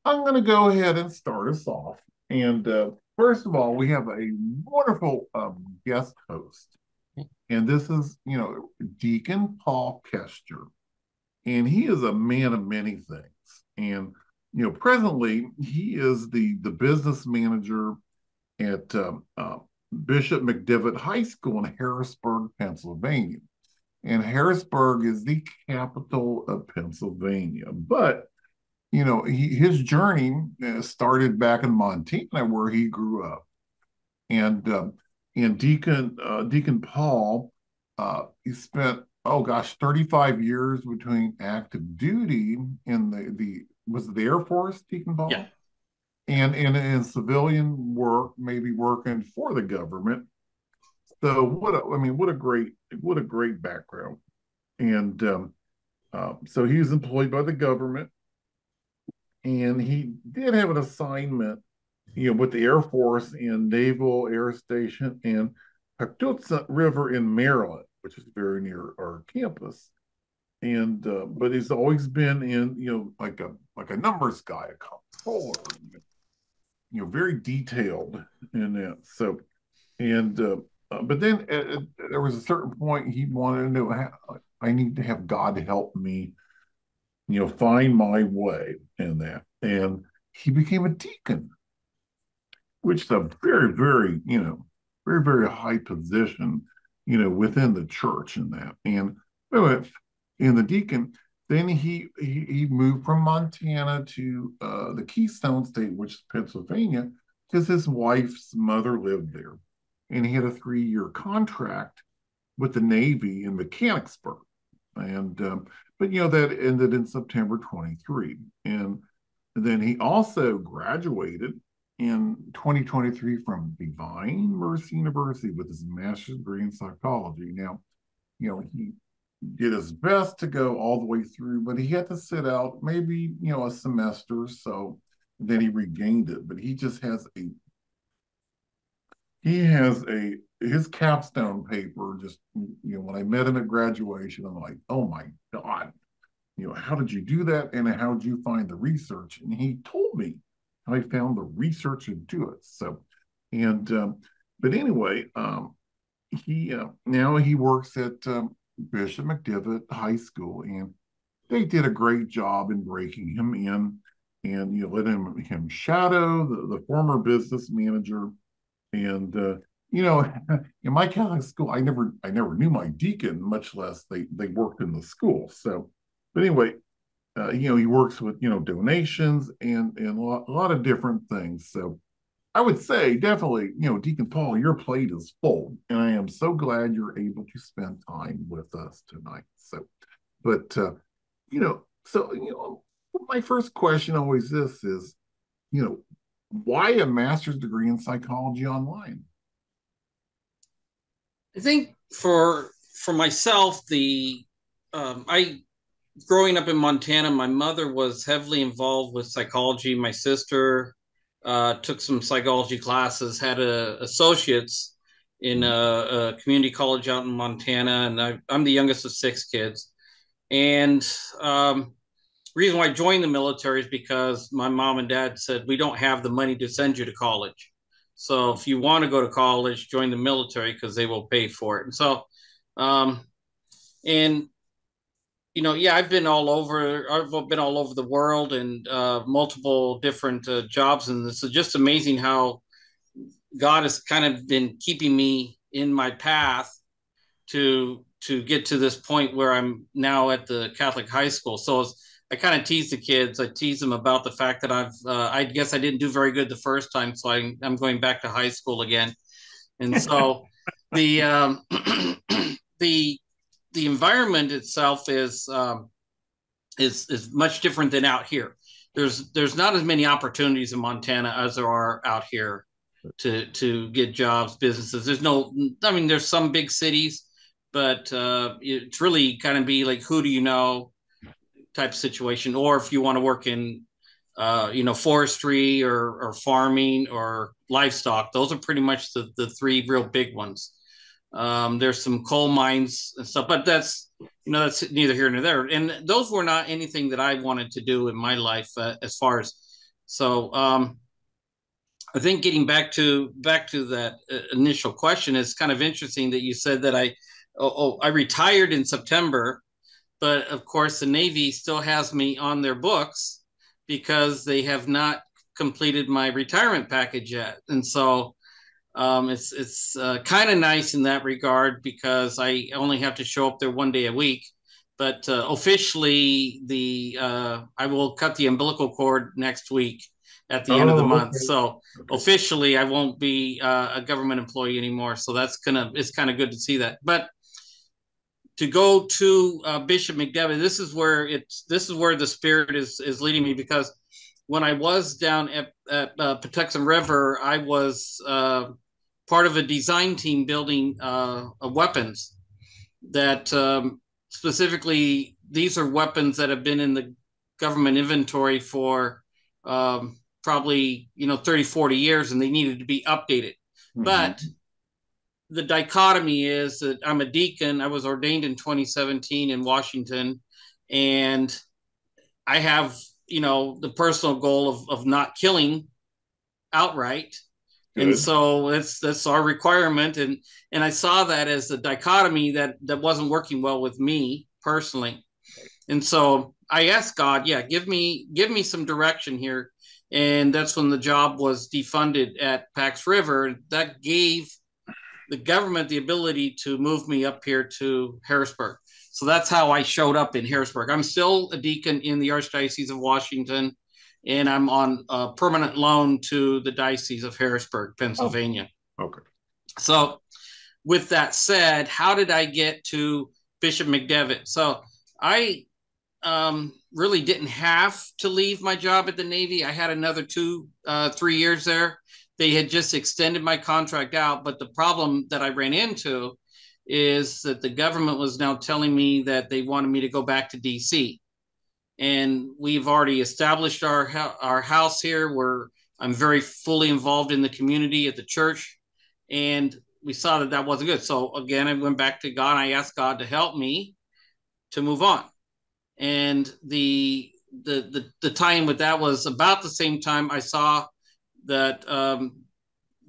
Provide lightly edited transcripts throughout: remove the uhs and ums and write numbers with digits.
I'm going to go ahead and start us off. And first of all, we have a wonderful guest host. And this is, Deacon Paul Koester. And he is a man of many things. And, presently, he is the business manager at Bishop McDivitt High School in Harrisburg, Pennsylvania. And Harrisburg is the capital of Pennsylvania. But his journey started back in Montana, where he grew up, and Deacon Paul, he spent, oh gosh, 35 years between active duty in the was it the Air Force, Deacon Yeah. Paul, and in civilian work, maybe working for the government. So what a great background. And so he was employed by the government, and he did have an assignment, with the Air Force in Naval Air Station in Patuxent River in Maryland, which is very near our campus. And but he's always been in, like a numbers guy, a controller, very detailed in that. So, and but then there was a certain point he wanted to know how I need to have God help me, find my way in that. And he became a deacon, which is a very, very, very, very high position, within the church in that. And anyway, in the deacon, then he moved from Montana to the Keystone State, which is Pennsylvania, because his wife's mother lived there. And he had a 3-year contract with the Navy in Mechanicsburg. And but that ended in September 23. And then he also graduated in 2023 from Divine Mercy University with his master's degree in psychology. Now, he did his best to go all the way through, but he had to sit out maybe, a semester or so. Then he regained it, but he has his capstone paper. Just, when I met him at graduation, I'm like, oh my God, how did you do that? And how did you find the research? And he told me how he found the research to do it. So, and, but anyway, he now he works at Bishop McDivitt High School, and they did a great job in breaking him in, and let him shadow the former business manager. And in my Catholic school, I never knew my deacon, much less they worked in the school. So, but anyway, he works with donations and a lot of different things. So I would say definitely, Deacon Paul, your plate is full, and I am so glad you're able to spend time with us tonight. So, but so my first question always this is, you know, why a master's degree in psychology online? I think for myself, the I growing up in Montana, my mother was heavily involved with psychology. My sister took some psychology classes, had a associates in a community college out in Montana, and I'm the youngest of six kids. And reason why I joined the military is because my mom and dad said we don't have the money to send you to college. So if you want to go to college, join the military because they will pay for it. And so, um, and yeah, I've been all over. I've been all over the world and multiple different jobs, and it's just amazing how God has kind of been keeping me in my path to get to this point where I'm now at the Catholic high school. So I kind of tease the kids. I tease them about the fact that I guess I didn't do very good the first time, so I'm going back to high school again. And so the the the environment itself is much different than out here. There's not as many opportunities in Montana as there are out here to get jobs, businesses. There's no, I mean, there's some big cities, but it's really kind of be like who do you know type of situation, or if you want to work in forestry or farming or livestock. Those are pretty much the three real big ones. There's some coal mines and stuff, but that's neither here nor there. And those were not anything that I wanted to do in my life as far as So I think getting back to that initial question, is kind of interesting that you said that I retired in September, but of course the Navy still has me on their books because they have not completed my retirement package yet. And so it's kind of nice in that regard because I only have to show up there 1 day a week. But officially, the I will cut the umbilical cord next week at the end of the Oh, month. okay. So Okay. officially, I won't be a government employee anymore. So it's kind of good to see that. But to go to Bishop McDevitt, this is where the spirit is leading me, because when I was down at Patuxent River, I was part of a design team building weapons that specifically, these are weapons that have been in the government inventory for probably 30, 40 years, and they needed to be updated. But Mm-hmm. the dichotomy is that I'm a deacon. I was ordained in 2017 in Washington, and I have, the personal goal of not killing outright. And Good. so that's our requirement. And I saw that as a dichotomy that wasn't working well with me personally. And so I asked God, yeah, give me some direction here. And that's when the job was defunded at Pax River. That gave the government the ability to move me up here to Harrisburg. So that's how I showed up in Harrisburg. I'm still a deacon in the Archdiocese of Washington, and I'm on a permanent loan to the Diocese of Harrisburg, Oh, Pennsylvania. okay. So, with that said, how did I get to Bishop McDevitt? So, I really didn't have to leave my job at the Navy. I had another 3 years there. They had just extended my contract out, but the problem that I ran into is that the government was now telling me that they wanted me to go back to DC. And we've already established our house here, where I'm very fully involved in the community at the church, and we saw that wasn't good. So again, I went back to God. And I asked God to help me to move on. And the tie-in with that was about the same time I saw that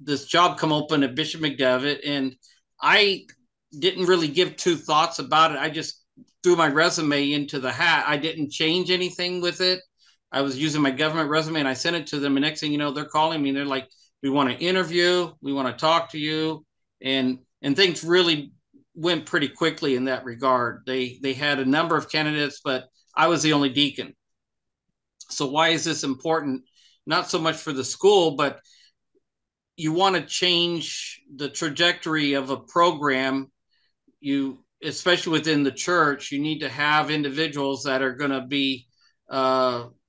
this job come open at Bishop McDevitt, and I didn't really give two thoughts about it. I just threw my resume into the hat. I didn't change anything with it. I was using my government resume, and I sent it to them. And next thing you know, they're calling me and they're like, "We want to interview. We want to talk to you." And things really went pretty quickly in that regard. They had a number of candidates, but I was the only deacon. So why is this important? Not so much for the school, but you want to change the trajectory of a program. You, especially within the church, you need to have individuals that are going to be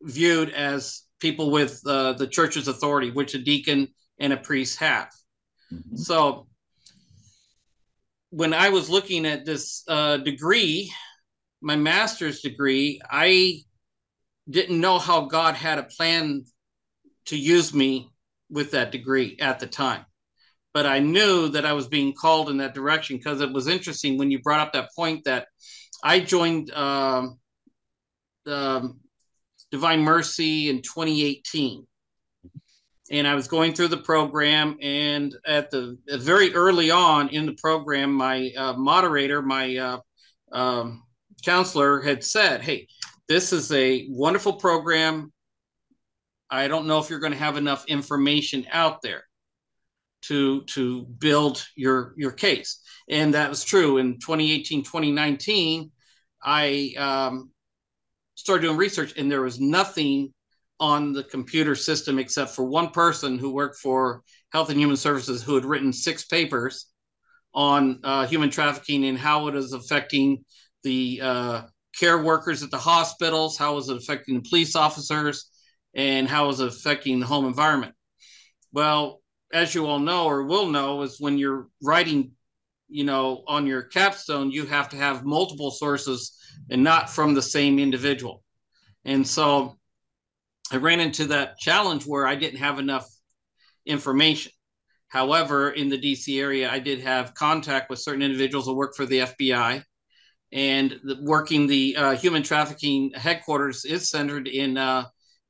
viewed as people with the church's authority, which a deacon and a priest have. Mm-hmm. So when I was looking at this degree, my master's degree, I didn't know how God had a plan to use me with that degree at the time. But I knew that I was being called in that direction, because it was interesting when you brought up that point that I joined Divine Mercy in 2018. And I was going through the program, and at the very early on in the program, my moderator, my counselor had said, "Hey, this is a wonderful program. I don't know if you're going to have enough information out there to build your case." And that was true. In 2018, 2019, I started doing research, and there was nothing on the computer system except for one person who worked for Health and Human Services, who had written 6 papers on human trafficking and how it is affecting the care workers at the hospitals, how is it affecting the police officers, and how is it affecting the home environment. Well, as you all know or will know, is when you're writing, on your capstone, you have to have multiple sources and not from the same individual. And so I ran into that challenge where I didn't have enough information. However, in the DC area, I did have contact with certain individuals who work for the FBI, and working the human trafficking headquarters is centered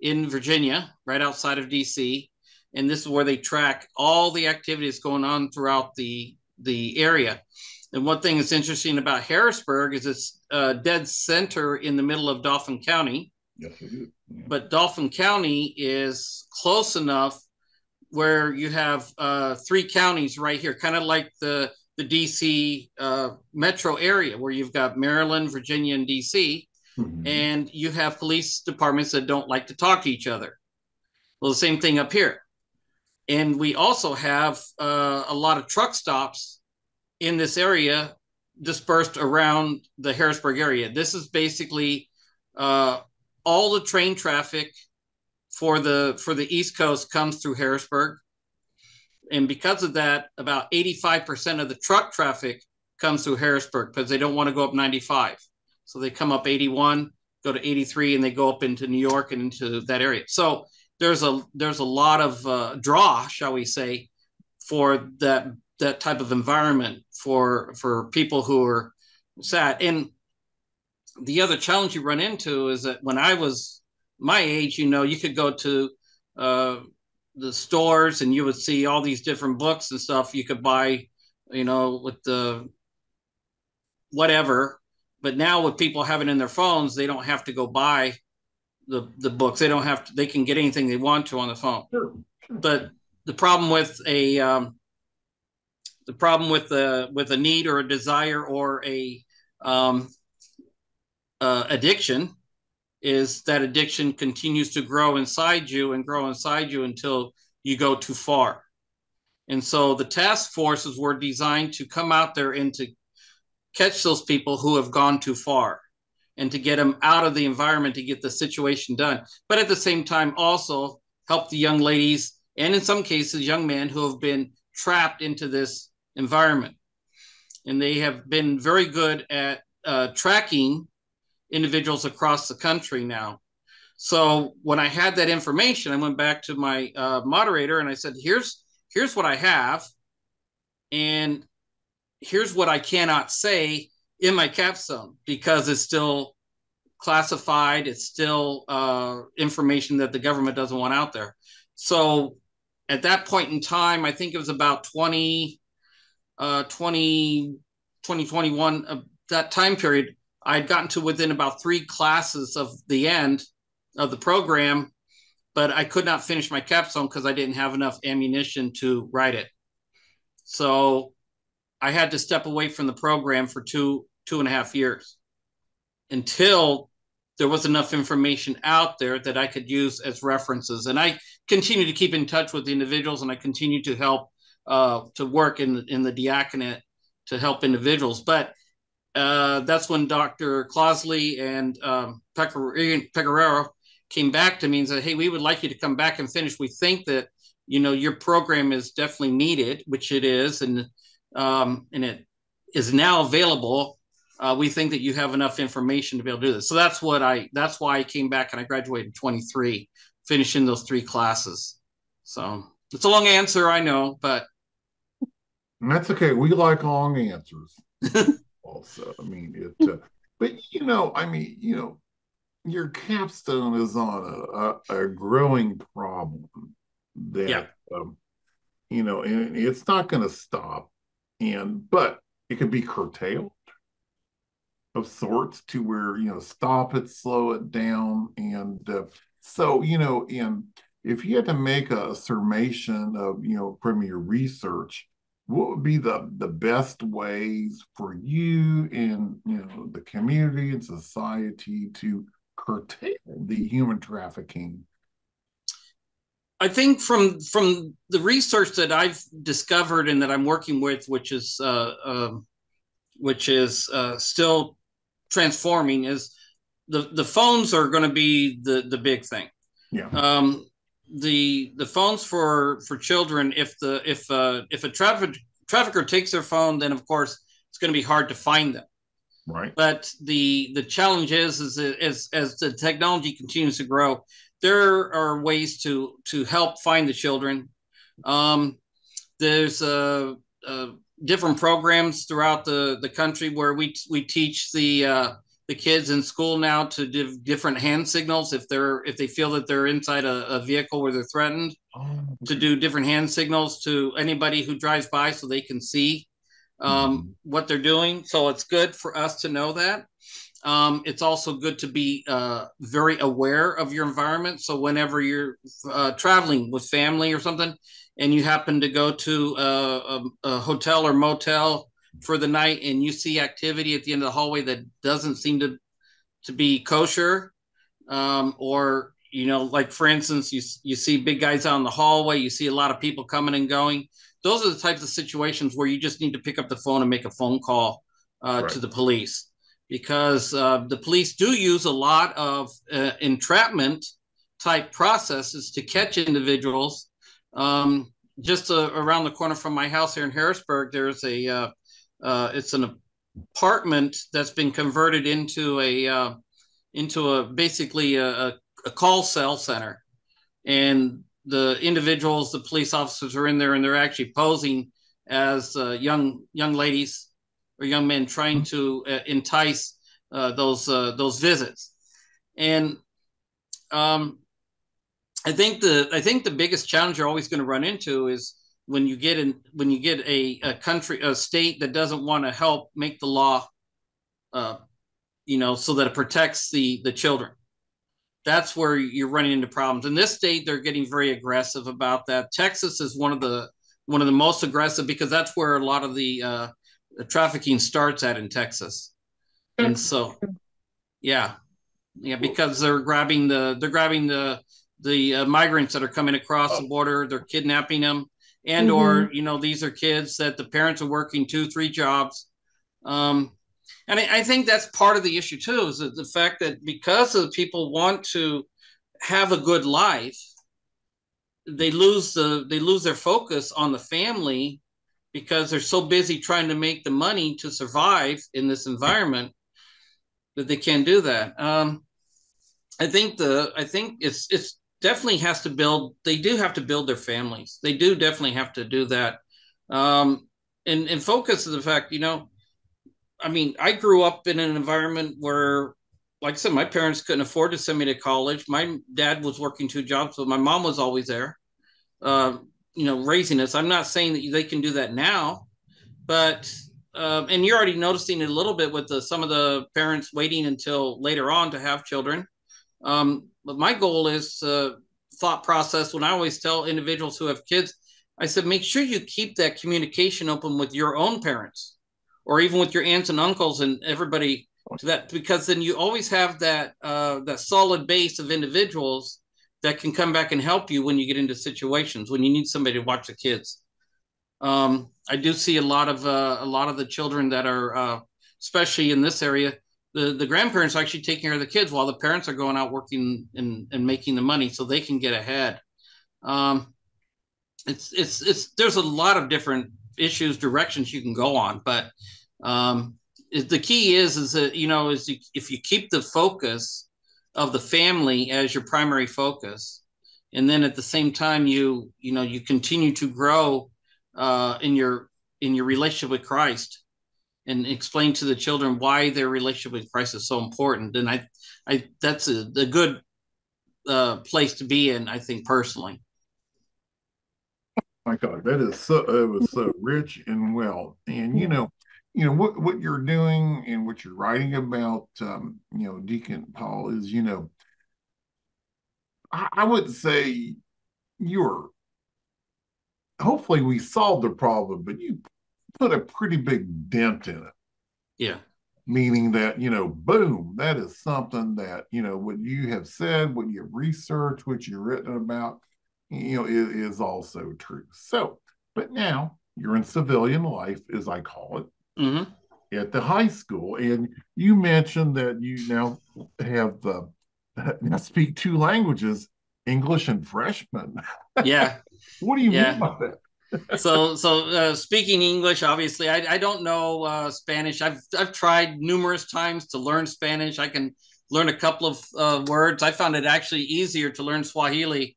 in Virginia, right outside of DC, and this is where they track all the activities going on throughout the area. And one thing that's interesting about Harrisburg is it's dead center in the middle of Dauphin County. Yes, it is. Yeah. But Dauphin County is close enough where you have three counties right here, kind of like the DC metro area, where you've got Maryland, Virginia, and DC, and you have police departments that don't like to talk to each other. Well, the same thing up here. And we also have a lot of truck stops in this area dispersed around the Harrisburg area. This is basically all the train traffic for the East Coast comes through Harrisburg. And because of that, about 85% of the truck traffic comes through Harrisburg because they don't want to go up 95. So they come up 81, go to 83, and they go up into New York and into that area. So there's a lot of draw, shall we say, for that type of environment for people who are sad. And the other challenge you run into is that when I was my age, you could go to the stores and you would see all these different books and stuff you could buy, with the whatever. But now with people having in their phones, they don't have to go buy the books. They don't have to, they can get anything they want to on the phone. Sure. But the problem with a need or a desire or a addiction is that addiction continues to grow inside you until you go too far. And so the task forces were designed to come out there and to catch those people who have gone too far and to get them out of the environment to get the situation done. But at the same time, also help the young ladies and in some cases, young men who have been trapped into this environment. And they have been very good at tracking individuals across the country now. So when I had that information, I went back to my moderator and I said, here's what I have. And here's what I cannot say in my capstone because it's still classified. It's still information that the government doesn't want out there. So at that point in time, I think it was about 2021, that time period, I had gotten to within about 3 classes of the end of the program, but I could not finish my capstone because I didn't have enough ammunition to write it. So I had to step away from the program for 2.5 years until there was enough information out there that I could use as references. And I continue to keep in touch with the individuals, and I continue to help to work in the diaconate to help individuals. But that's when Dr. Clausley and Pecoraro came back to me and said, hey, we would like you to come back and finish. We think that, your program is definitely needed, which it is, and it is now available. We think that you have enough information to be able to do this. So that's why I came back and I graduated in 23, finishing those 3 classes. So it's a long answer, I know, but. And that's okay. We like long answers. Also, but your capstone is on a growing problem that, and it's not going to stop. But it can be curtailed of sorts to where, stop it, slow it down. And and if you had to make a summation of, from your research, what would be the best ways for you and the community and society to curtail the human trafficking? I think from the research that I've discovered and that I'm working with, which is still transforming, is the phones are going to be the big thing. Yeah. The phones for children, if a trafficker takes their phone, then of course it's going to be hard to find them. Right. But the challenge is as the technology continues to grow, there are ways to help find the children. There's different programs throughout the country where we teach the the kids in school now to give different hand signals if they feel that they're inside a vehicle where they're threatened, Oh, to okay. do different hand signals to anybody who drives by so they can see Mhm. what they're doing. So it's good for us to know that. It's also good to be very aware of your environment. So whenever you're traveling with family or something, and you happen to go to a hotel or motel for the night, and you see activity at the end of the hallway that doesn't seem to be kosher, or like for instance, you see big guys out in the hallway, you see a lot of people coming and going. Those are the types of situations where you just need to pick up the phone and make a phone call to Right. the police, because the police do use a lot of entrapment type processes to catch individuals. Um, just around the corner from my house here in Harrisburg, there's it's an apartment that's been converted into a basically a call cell center, and the individuals, the police officers, are in there, and they're actually posing as young ladies or young men trying Mhm. to entice those visits. And um, I think the biggest challenge you're always going to run into is when you get a state that doesn't want to help make the law, uh, so that it protects the children. That's where you're running into problems. In this state, they're getting very aggressive about that. Texas is one of the most aggressive, because that's where a lot of the trafficking starts at, in Texas. And Texas. so, yeah, yeah, Well, because they're grabbing the migrants that are coming across the oh, border. They're kidnapping them, and or Mm-hmm. these are kids that the parents are working two, three jobs. Um, and I think that's part of the issue too, is that the fact that because of people want to have a good life, they lose their focus on the family, because they're so busy trying to make the money to survive in this environment that they can't do that. I think it's definitely has to build. They do have to build their families. They do definitely have to do that. Um, and focus on the fact, I mean, I grew up in an environment where, like I said, my parents couldn't afford to send me to college. My dad was working two jobs, but my mom was always there, uh, raising us. I'm not saying that they can do that now, but and you're already noticing it a little bit with some of the parents waiting until later on to have children. But my goal is thought process. When I always tell individuals who have kids, I said, make sure you keep that communication open with your own parents, or even with your aunts and uncles and everybody, to that, because then you always have that solid base of individuals that can come back and help you when you get into situations when you need somebody to watch the kids. I do see a lot of the children that are, especially in this area, the grandparents are actually taking care of the kids while the parents are going out working and making the money so they can get ahead. Um, it's there's a lot of different issues, directions you can go on, but the key is that is if you keep the focus of the family as your primary focus, and then at the same time you continue to grow in your relationship with Christ, and explain to the children why their relationship with Christ is so important. And I that's a good place to be in, I think, personally. my God, that is so it was so rich and well. And what you're doing and what you're writing about, Deacon Paul, is I would say you're hopefully we solved the problem, but you put a pretty big dent in it. Yeah. Meaning that, boom, that is something that, what you have said, what you've researched, what you've written about, is also true. So, but now you're in civilian life, as I call it, Mm-hmm. at the high school. And you mentioned that you now have now speak two languages, English and freshman. Yeah. What do you mean Yeah. by that? Speaking English, obviously, I don't know Spanish. I've tried numerous times to learn Spanish. I can learn a couple of words. I found it actually easier to learn Swahili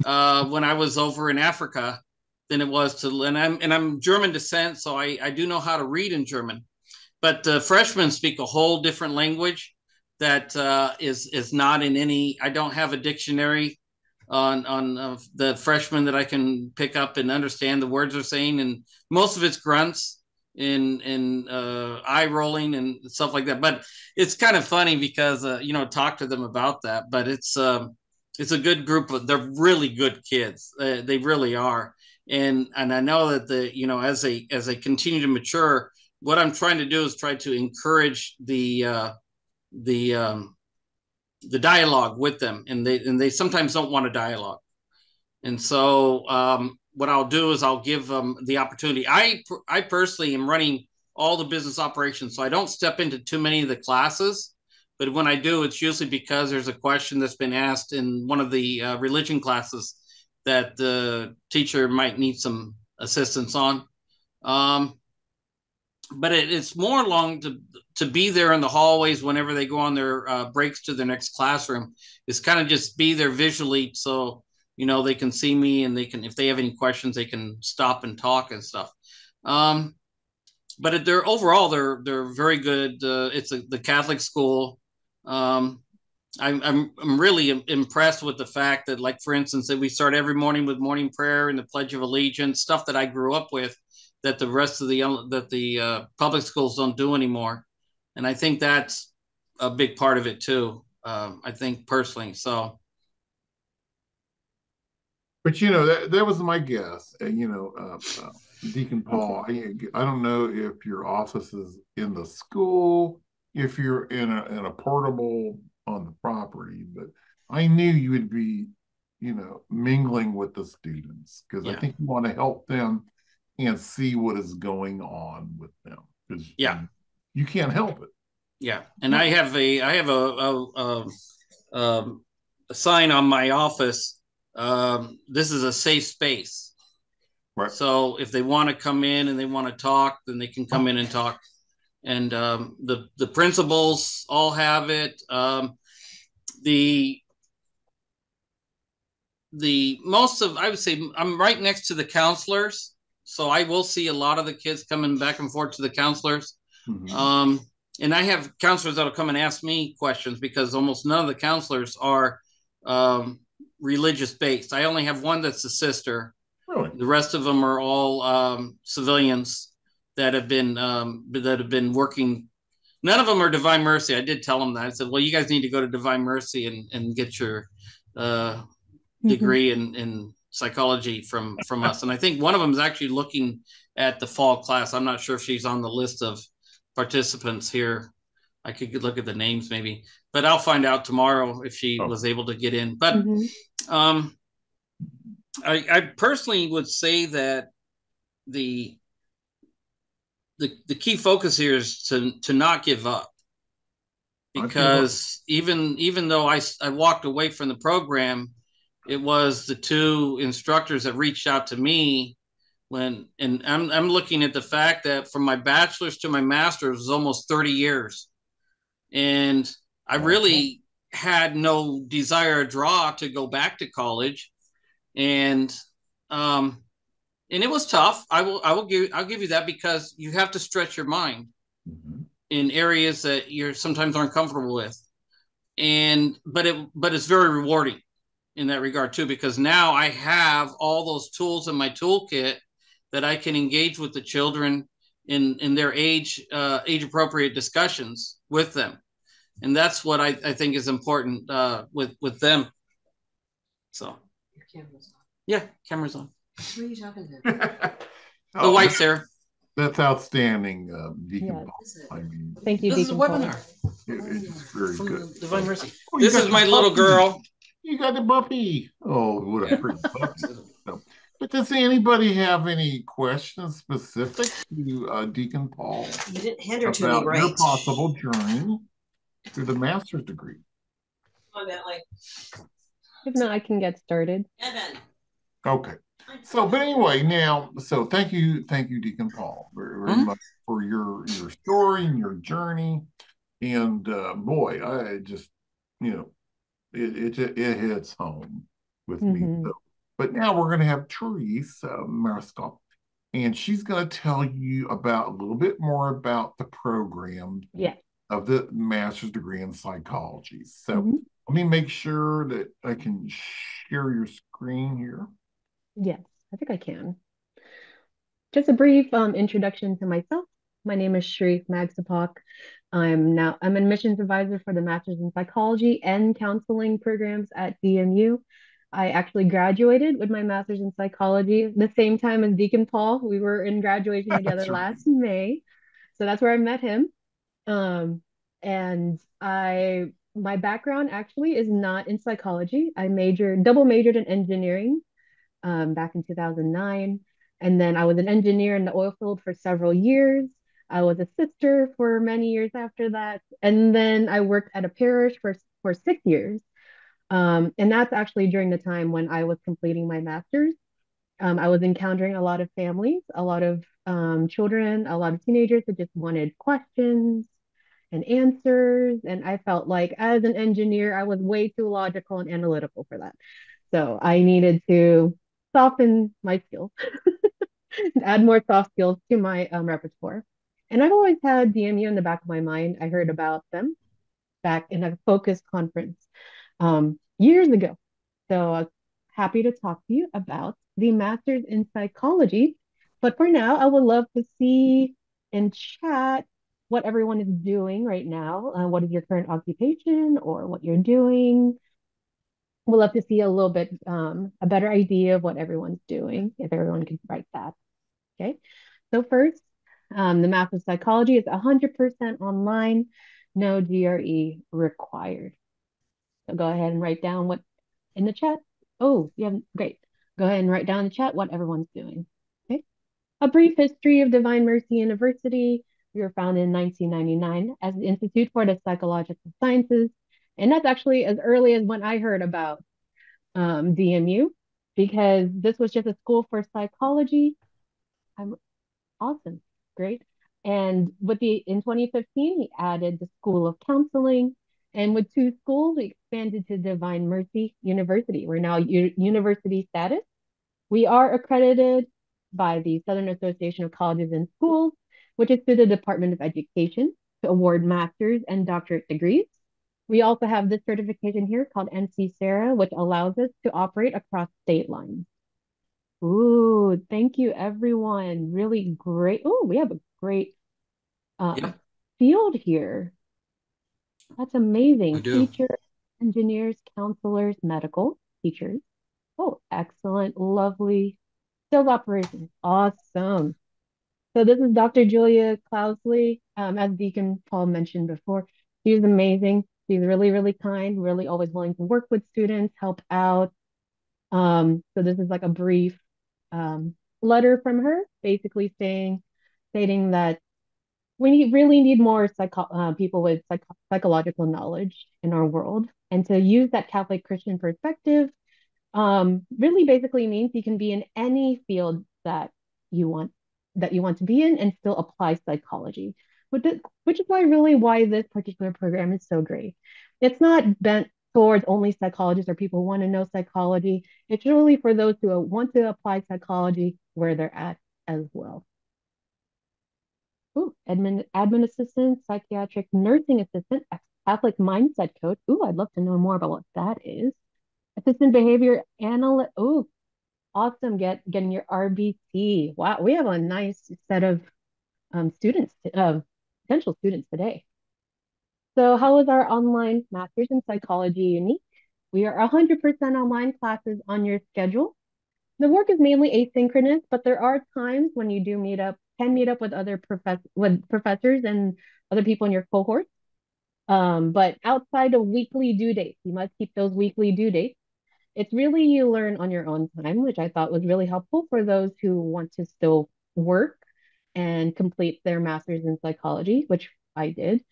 when I was over in Africa than it was to. And I'm German descent, so I do know how to read in German. but the freshmen speak a whole different language that is not in any. I don't have a dictionary on the freshmen that I can pick up and understand the words they're saying, and most of it's grunts and eye rolling and stuff like that. But it's kind of funny because talk to them about that. But it's a good group of, they're really good kids. They really are. And I know that as they continue to mature, what I'm trying to do is try to encourage the the dialogue with them, and they sometimes don't want a dialogue. And so what I'll do is I'll give them the opportunity. I personally am running all the business operations, so I don't step into too many of the classes. But when I do, it's usually because there's a question that's been asked in one of the religion classes that the teacher might need some assistance on. Um, but it's more along to be there in the hallways whenever they go on their breaks to their next classroom. Is kind of just be there visually, so they can see me, and they can, if they have any questions, they can stop and talk and stuff. But they're overall they're very good. It's the Catholic school. I'm really impressed with the fact that, like, for instance, that we start every morning with morning prayer and the Pledge of Allegiance, stuff that I grew up with, that the rest of the public schools don't do anymore. And I think that's a big part of it too. I think personally. So, But that was my guess. Deacon Paul, I don't know if your office is in the school, if you're in a portable on the property, but I knew you would be, mingling with the students, because I yeah, think you want to help them and see what is going on with them, because yeah, you can't help it. yeah. And I have a sign on my office. This is a safe space. Right. So if they want to come in and they want to talk, then they can come in and talk. And the principals all have it. The most of, I would say, I'm right next to the counselors, so I will see a lot of the kids coming back and forth to the counselors. Mm-hmm. And I have counselors that'll come and ask me questions, because almost none of the counselors are religious based. I only have one that's a sister. Really? The rest of them are all civilians that have been working. None of them are Divine Mercy. I did tell them that. I said, well, you guys need to go to Divine Mercy and get your degree in psychology from us. And I think one of them is actually looking at the fall class. I'm not sure if she's on the list of participants here. I could look at the names maybe, but I'll find out tomorrow if she was able to get in. But I personally would say that the key focus here is to not give up, because even though I walked away from the program, it was the two instructors that reached out to me and I'm looking at the fact that from my bachelor's to my master's was almost 30 years. And I really had no desire or draw to go back to college. And it was tough. I'll give you that, because you have to stretch your mind in areas that you're sometimes aren't comfortable with. But it's very rewarding in that regard too, because now I have all those tools in my toolkit that I can engage with the children in their age appropriate discussions with them. And that's what I think is important with them. So your camera's on. Yeah, camera's on. Who are you talking to? The wife's there. That's outstanding, Deacon Paul. I mean, thank you, Deacon Paul. This is a webinar. It's very good. Divine Mercy. This is my little girl. You got the puppy. Oh, what a pretty puppy. So, but does anybody have any questions specific to Deacon Paul? You didn't hand her to me right. Your possible journey through the master's degree. On that, like. If not, I can get started. Evan. Okay. So, but anyway, so thank you, Deacon Paul, very much for your story and your journey. And boy, I just, it hits home with me. So, but now we're going to have Therese Mariscal, and she's going to tell you about a little bit more about the program Yeah. of the master's degree in psychology. So Mhm. let me make sure that I can share your screen here. Yes, I think I can. Just a brief introduction to myself. My name is Sharif Magsapak. I'm an admissions advisor for the Master's in Psychology and Counseling programs at DMU. I actually graduated with my Master's in Psychology the same time as Deacon Paul. We were in graduation together That's right. last May. So that's where I met him. Um, and my background actually is not in psychology. Double majored in engineering back in 2009. And then I was an engineer in the oil field for several years. I was a sister for many years after that. And then I worked at a parish for 6 years. And that's actually during the time when I was completing my master's. I was encountering a lot of families, a lot of children, a lot of teenagers that just wanted questions and answers. And I felt like as an engineer, I was way too logical and analytical for that. So I needed to soften my skills, add more soft skills to my repertoire. And I've always had DMU in the back of my mind. I heard about them back in a focus conference years ago. So happy to talk to you about the master's in psychology. But for now, I would love to see in chat what everyone is doing right now. What is your current occupation or what you're doing? We'll love to see a little bit, a better idea of what everyone's doing, if everyone can write that. Okay. So first, the Math of Psychology is 100% online, no GRE required. So go ahead and write down what in the chat. Oh, yeah, great. Go ahead and write down in the chat what everyone's doing. Okay. A brief history of Divine Mercy University. We were founded in 1999 as the Institute for the Psychological Sciences. And that's actually as early as when I heard about DMU, because this was just a school for psychology. I'm awesome, great. And in 2015, we added the School of Counseling. And with two schools, we expanded to Divine Mercy University. We're now university status. We are accredited by the Southern Association of Colleges and Schools, which is through the Department of Education to award master's and doctorate degrees. We also have this certification here called NC SARA, which allows us to operate across state lines. Ooh, thank you, everyone. Really great. Oh, we have a great Yep, field here. That's I amazing. do. Teachers, engineers, counselors, medical teachers. Oh, excellent. Lovely. Sales operations. Awesome. So this is Dr. Julia Clousley. As Deacon Paul mentioned before, she's amazing. She's really, really kind, really always willing to work with students, help out. So this is like a brief letter from her, basically stating that really need more people with psychological knowledge in our world, and to use that Catholic Christian perspective really basically means you can be in any field you want that you want to be in and still apply psychology. Which is why this particular program is so great. It's not bent towards only psychologists or people who want to know psychology. It's really for those who want to apply psychology where they're at as well. Ooh, admin assistant, psychiatric nursing assistant, Catholic mindset coach. Ooh, I'd love to know more about what that is. Assistant behavior analyst. Ooh, awesome. Getting your RBT. Wow, we have a nice set of potential students today. So how is our online master's in psychology unique? We are 100% online classes on your schedule. The work is mainly asynchronous, but there are times when you can meet up with with professors and other people in your cohort. But outside of weekly due dates, you must keep those weekly due dates. It's really you learn on your own time, which I thought was really helpful for those who want to still work and complete their master's in psychology, which I did.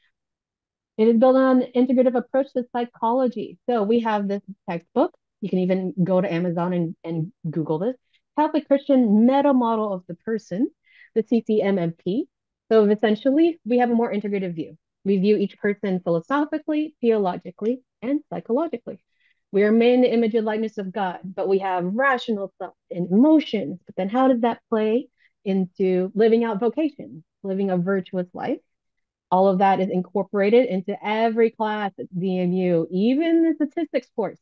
It is built on an integrative approach to psychology. So we have this textbook. You can even go to Amazon and Google this. Catholic Christian meta model of the person, the CCMMP. So essentially, we have a more integrative view. We view each person philosophically, theologically, and psychologically. We are made in the image and likeness of God, but we have rational thought and emotions. But then how does that play into living out vocations, living a virtuous life. All of that is incorporated into every class at DMU, even the statistics course.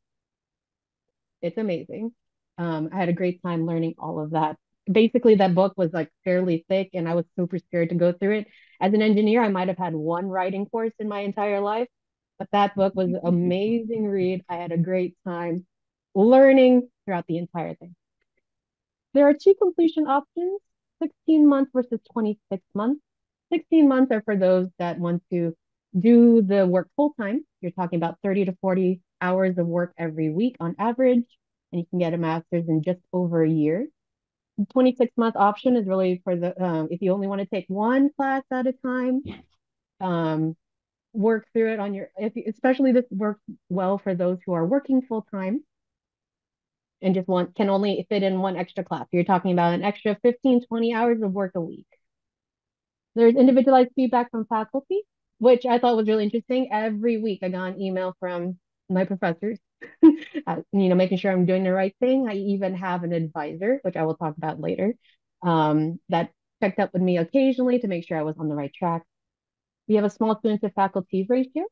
It's amazing. I had a great time learning all of that. Basically, that book was like fairly thick, and I was super scared to go through it. As an engineer, I might have had one writing course in my entire life, but that book was an amazing read. I had a great time learning throughout the entire thing. There are two completion options, 16 months versus 26 months. 16 months are for those that want to do the work full time. You're talking about 30 to 40 hours of work every week on average, and you can get a master's in just over a year. The 26-month option is really for the if you only want to take one class at a time, work through it on your, especially this works well for those who are working full time and just can only fit in one extra class. You're talking about an extra 15, 20 hours of work a week. There's individualized feedback from faculty, which I thought was really interesting. Every week I got an email from my professors, making sure I'm doing the right thing. I even have an advisor, which I will talk about later, that checked up with me occasionally to make sure I was on the right track. We have a small student to faculty ratio,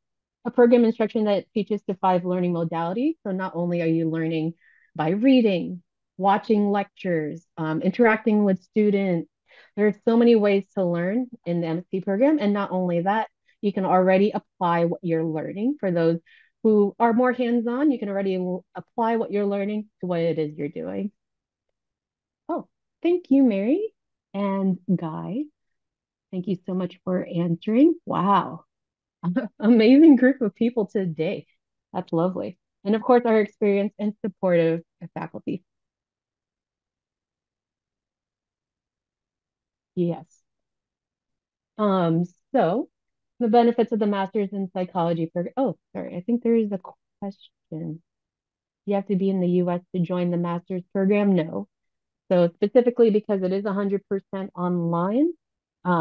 a program instruction that teaches to 5 learning modalities. So not only are you learning by reading, watching lectures, interacting with students, there's so many ways to learn in the MSP program. And not only that, you can already apply what you're learning. For those who are more hands-on, you can already apply what you're learning to what it is you're doing. Oh, thank you, Mary and Guy. Thank you so much for answering. Wow. Amazing group of people today. That's lovely. And of course, our experienced and supportive faculty. Yes. So the benefits of the master's in psychology program. Oh, sorry. I think there is a question. You have to be in the US to join the master's program? No. So specifically because it is 100% online,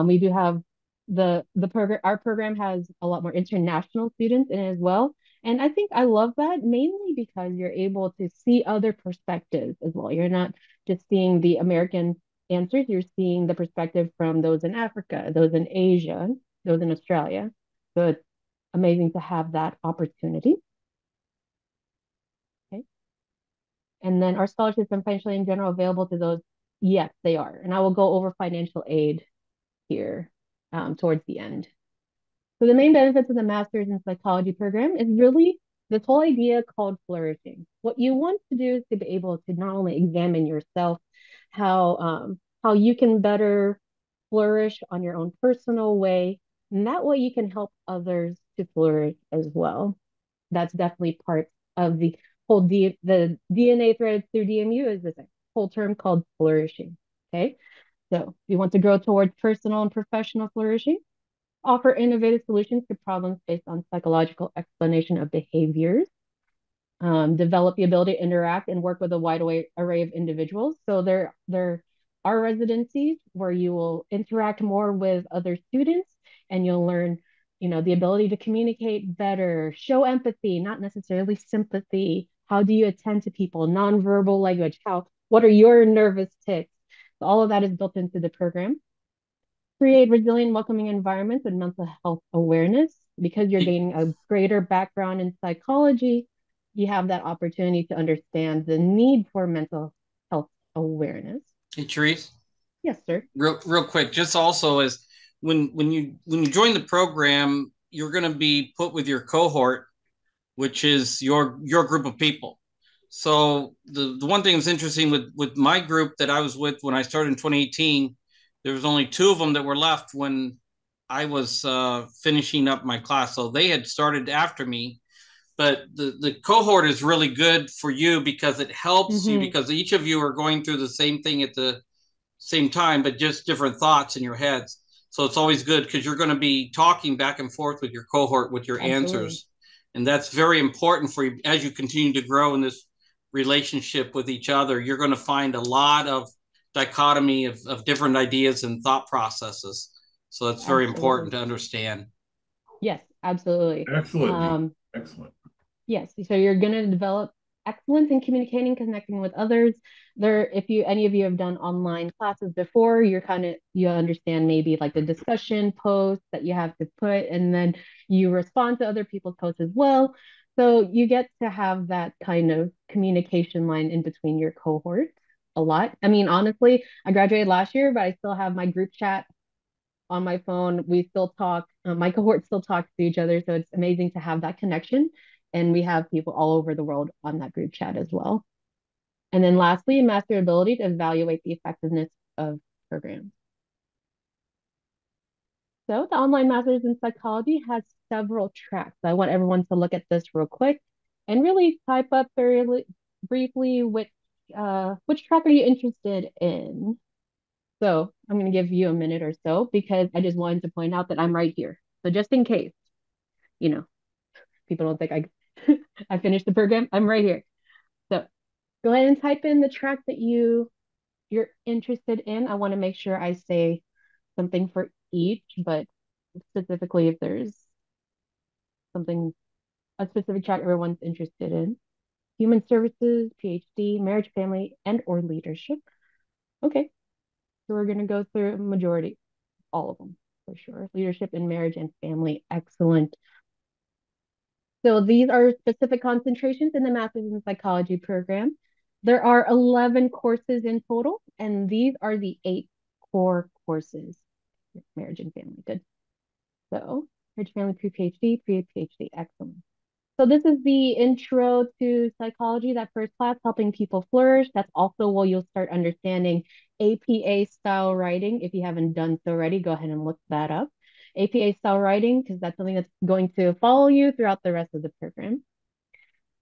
we do have the program. Our program has a lot more international students in it as well, and I think I love that mainly because you're able to see other perspectives as well. You're not just seeing the American answers; you're seeing the perspective from those in Africa, those in Asia, those in Australia. So it's amazing to have that opportunity. Okay. And then our scholarships and financially in general available to those? Yes, they are. And I will go over financial aid here towards the end. So the main benefits of the master's in psychology program is really this whole idea called flourishing. What you want to do is to be able to not only examine yourself, how you can better flourish on your own personal way, and that way you can help others to flourish as well. That's definitely part of the the DNA thread through DMU is this whole term called flourishing. Okay. So you want to grow towards personal and professional flourishing, offer innovative solutions to problems based on psychological explanation of behaviors, develop the ability to interact and work with a wide array of individuals. So there are residencies where you will interact more with other students and you'll learn, the ability to communicate better, show empathy, not necessarily sympathy. How do you attend to people? Nonverbal language. What are your nervous tics? So all of that is built into the program. Create resilient, welcoming environments and mental health awareness. Because you're gaining a greater background in psychology, you have that opportunity to understand the need for mental health awareness. Hey, Therese. Yes, sir. Real quick, just also is when you join the program, you're going to be put with your cohort, which is your group of people. So the one thing that's interesting with my group that I was with when I started in 2018, there was only 2 of them that were left when I was finishing up my class. So they had started after me. But the cohort is really good for you because it helps you because each of you are going through the same thing at the same time, but just different thoughts in your heads. So it's always good because you're going to be talking back and forth with your cohort with your answers. And that's very important for you as you continue to grow in this relationship with each other. You're going to find a lot of dichotomy of different ideas and thought processes. So that's very important to understand. Yes, absolutely. Excellent. Excellent. Yes. So you're going to develop excellence in communicating, connecting with others. If any of you have done online classes before, you understand maybe like the discussion posts that you have to put, and then you respond to other people's posts as well. So you get to have that kind of communication line in between your cohorts a lot. I mean, honestly, I graduated last year, but I still have my group chat on my phone. We still talk. My cohort still talks to each other, so it's amazing to have that connection. And we have people all over the world on that group chat as well. And then lastly, master ability to evaluate the effectiveness of programs. So the online master's in psychology has several tracks. I want everyone to look at this real quick and really type up very briefly which track are you interested in. So I'm going to give you a minute or so because I just wanted to point out that I'm right here. So just in case, you know, people don't think I finished the program, I'm right here. So go ahead and type in the track that you're interested in. I want to make sure I say something for each, but specifically if there's a specific track everyone's interested in. Human services, PhD, marriage, family, and or leadership. Okay, so we're going to go through a majority, all of them for sure. Leadership in marriage and family, excellent. So these are specific concentrations in the Master's in Psychology program. There are 11 courses in total, and these are the 8 core courses. Marriage and family, good. So marriage, family, pre-PhD, pre-PhD, excellent. So this is the intro to psychology, that first class, helping people flourish. That's also where you'll start understanding APA style writing. If you haven't done so already, go ahead and look that up. APA style writing, because that's something that's going to follow you throughout the rest of the program.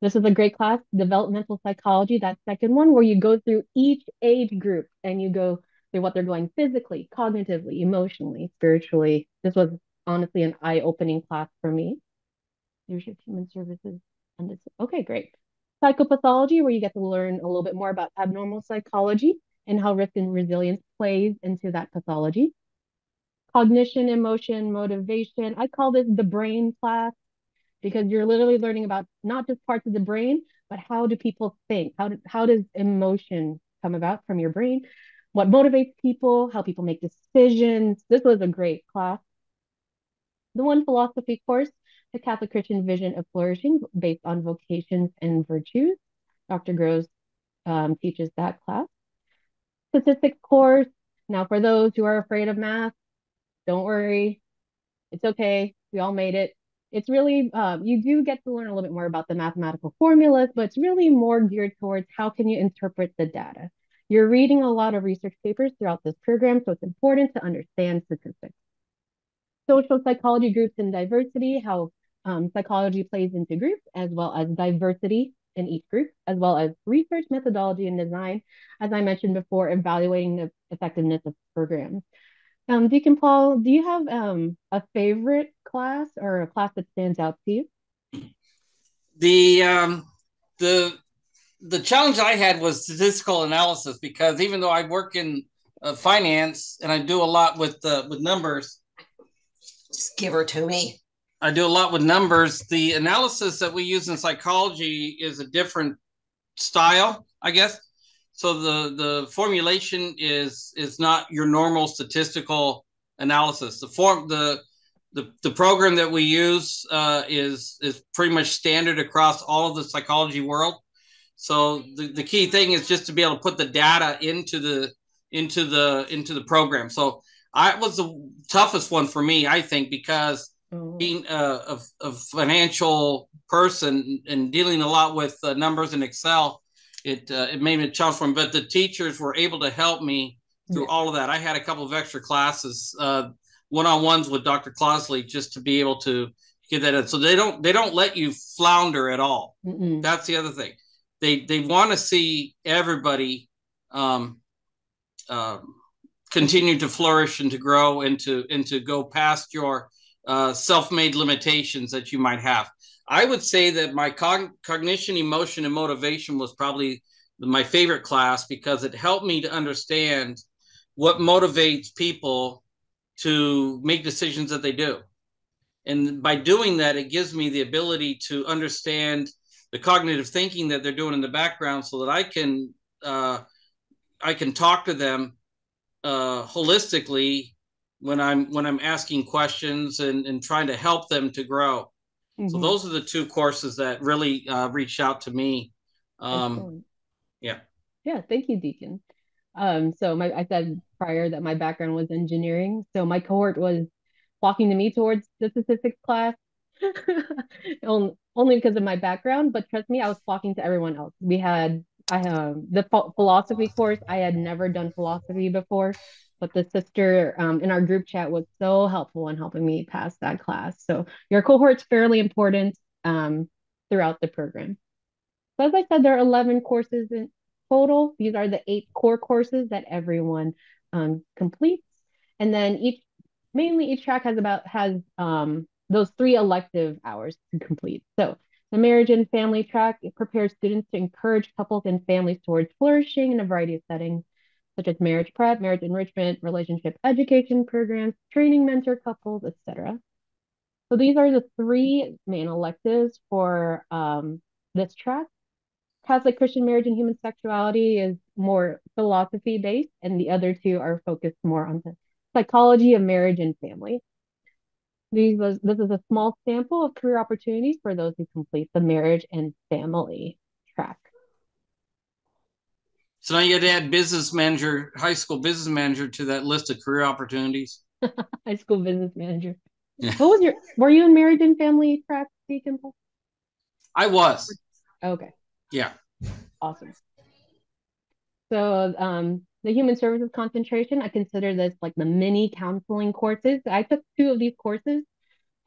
This is a great class, developmental psychology, that second one, where you go through each age group and you go through what they're going physically, cognitively, emotionally, spiritually. This was honestly an eye-opening class for me. Leadership, human services, and it's okay, great. Psychopathology, where you get to learn a little bit more about abnormal psychology and how risk and resilience plays into that pathology. Cognition, emotion, motivation. I call this the brain class because you're literally learning about not just parts of the brain, but how do people think? How does emotion come about from your brain? What motivates people? How people make decisions? This was a great class. The one philosophy course, the Catholic Christian vision of flourishing based on vocations and virtues. Dr. Gross teaches that class. Statistics course. Now, for those who are afraid of math, don't worry. It's okay. We all made it. It's really, you do get to learn a little bit more about the mathematical formulas, but it's really more geared towards how can you interpret the data. You're reading a lot of research papers throughout this program, so it's important to understand statistics. Social psychology, groups, and diversity, how psychology plays into groups, as well as diversity in each group, as well as research methodology and design, as I mentioned before, evaluating the effectiveness of programs. Deacon Paul, do you have a favorite class or a class that stands out to you? The challenge I had was statistical analysis, because even though I work in finance and I do a lot with numbers, just give her to me. I do a lot with numbers. The analysis that we use in psychology is a different style, I guess. So the formulation is not your normal statistical analysis. The program that we use is pretty much standard across all of the psychology world. So the key thing is just to be able to put the data into the program. So it was the toughest one for me, I think, because being a financial person and dealing a lot with numbers in Excel, it made me a challenge for me. But the teachers were able to help me through all of that. I had a couple of extra classes, one-on-ones with Dr. Closley, just to be able to get that in. So they don't let you flounder at all. Mm-mm. That's the other thing. They want to see everybody continue to flourish and to grow and to go past your self-made limitations that you might have. I would say that my cognition, emotion, and motivation was probably my favorite class, because it helped me to understand what motivates people to make decisions that they do. And by doing that, it gives me the ability to understand the cognitive thinking that they're doing in the background, so that I can talk to them holistically when I'm asking questions and trying to help them to grow. So those are the two courses that really reached out to me. Yeah. Yeah, thank you, Deacon. So I said prior that my background was engineering. So my cohort was flocking to me towards the statistics class, only because of my background. But trust me, I was flocking to everyone else. I have the philosophy course. I had never done philosophy before, but the sister in our group chat was so helpful in helping me pass that class. So your cohort's fairly important throughout the program. So as I said, there are 11 courses in total. These are the 8 core courses that everyone completes. And then each track has those 3 elective hours to complete. So the marriage and family track, it prepares students to encourage couples and families towards flourishing in a variety of settings, such as marriage prep, marriage enrichment, relationship education programs, training mentor couples, etc. So these are the 3 main electives for this track. Catholic Christian marriage and human sexuality is more philosophy based, and the other 2 are focused more on the psychology of marriage and family. This is a small sample of career opportunities for those who complete the marriage and family track. So now you had to add business manager, high school business manager to that list of career opportunities. High school business manager. Yeah. Were you in marriage and family track, Deacon Paul? I was. Okay. Yeah. Awesome. So the human services concentration, I consider this like the mini counseling courses. I took 2 of these courses.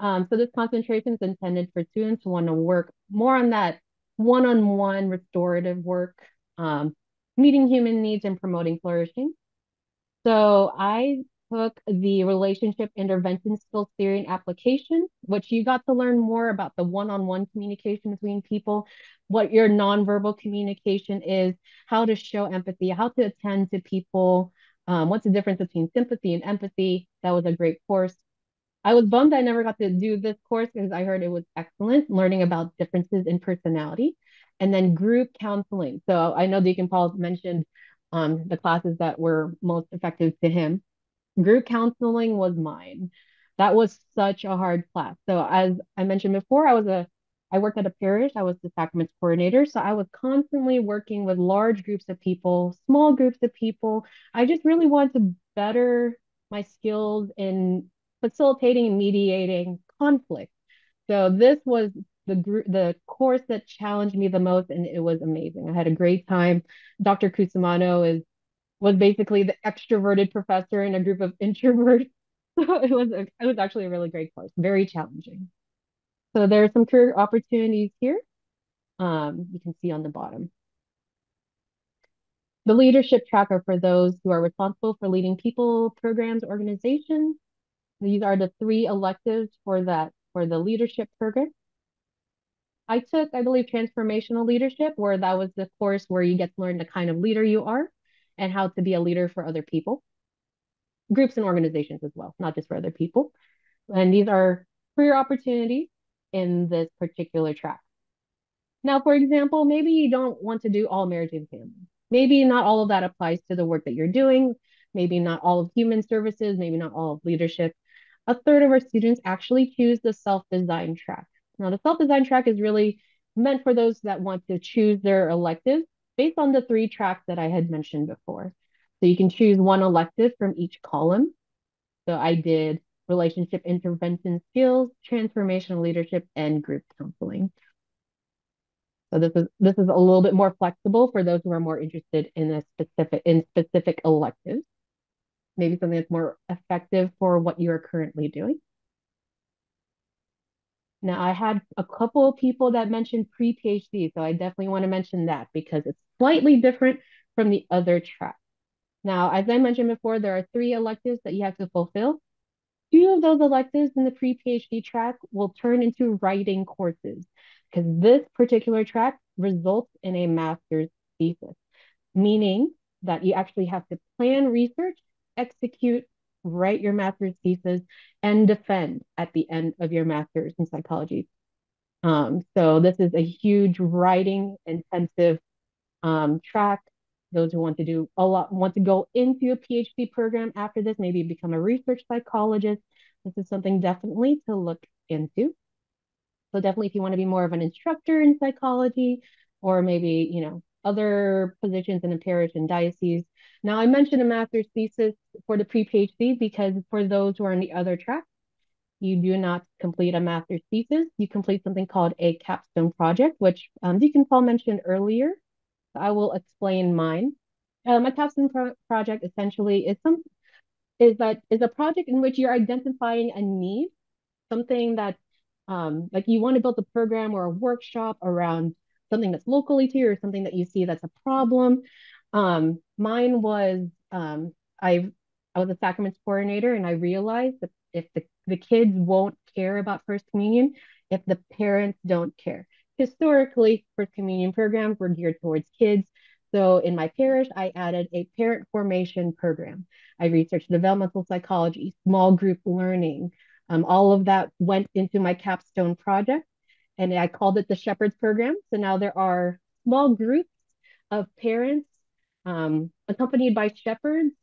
So this concentration is intended for students who want to work more on that one-on-one restorative work, meeting human needs and promoting flourishing. So I took the relationship intervention skills theory and application, which you got to learn more about the one-on-one communication between people, what your nonverbal communication is, how to show empathy, how to attend to people, what's the difference between sympathy and empathy. That was a great course. I was bummed I never got to do this course because I heard it was excellent, learning about differences in personality. And then group counseling. So I know Deacon Paul mentioned the classes that were most effective to him. Group counseling was mine. That was such a hard class. So as I mentioned before, I worked at a parish. I was the sacraments coordinator. So I was constantly working with large groups of people, small groups of people. I just really wanted to better my skills in facilitating and mediating conflict. So this was the course that challenged me the most, and it was amazing. I had a great time. Dr. Cusimano was basically the extroverted professor in a group of introverts. So it was actually a really great course, very challenging. So there are some career opportunities here. You can see on the bottom. The leadership track are for those who are responsible for leading people, programs, organizations. These are the 3 electives for the leadership program. I took, I believe, transformational leadership, where that was the course where you get to learn the kind of leader you are and how to be a leader for other people, groups and organizations as well, not just for other people. And these are career opportunities in this particular track. Now, for example, maybe you don't want to do all marriage and family. Maybe not all of that applies to the work that you're doing. Maybe not all of human services, maybe not all of leadership. A third of our students actually choose the self-design track. Now, the self-design track is really meant for those that want to choose their elective based on the 3 tracks that I had mentioned before. So you can choose one elective from each column. So I did relationship intervention skills, transformational leadership, and group counseling. So this is a little bit more flexible for those who are more interested in specific electives. Maybe something that's more effective for what you are currently doing. Now, I had a couple of people that mentioned pre-PhD, so I definitely want to mention that because it's slightly different from the other track. Now, as I mentioned before, there are 3 electives that you have to fulfill. 2 of those electives in the pre-PhD track will turn into writing courses because this particular track results in a master's thesis, meaning that you actually have to plan research, execute, write your master's thesis, and defend at the end of your master's in psychology. So this is a huge writing intensive track. Those who want to do a lot want to go into a PhD program after this, maybe become a research psychologist. This is something definitely to look into. So definitely if you want to be more of an instructor in psychology or maybe, other positions in a parish and diocese. Now I mentioned a master's thesis for the pre-PhD because for those who are in the other track, you do not complete a master's thesis. You complete something called a capstone project, which Deacon Paul mentioned earlier. I will explain mine. A capstone project essentially is a project in which you're identifying a need, something that like you want to build a program or a workshop around something that's locally to you or something that you see that's a problem. Mine was I was a sacraments coordinator and I realized that if the kids won't care about First Communion, if the parents don't care. Historically, First Communion programs were geared towards kids. So in my parish, I added a parent formation program. I researched developmental psychology, small group learning, all of that went into my capstone project, and I called it the Shepherds Program. So now there are small groups of parents accompanied by shepherds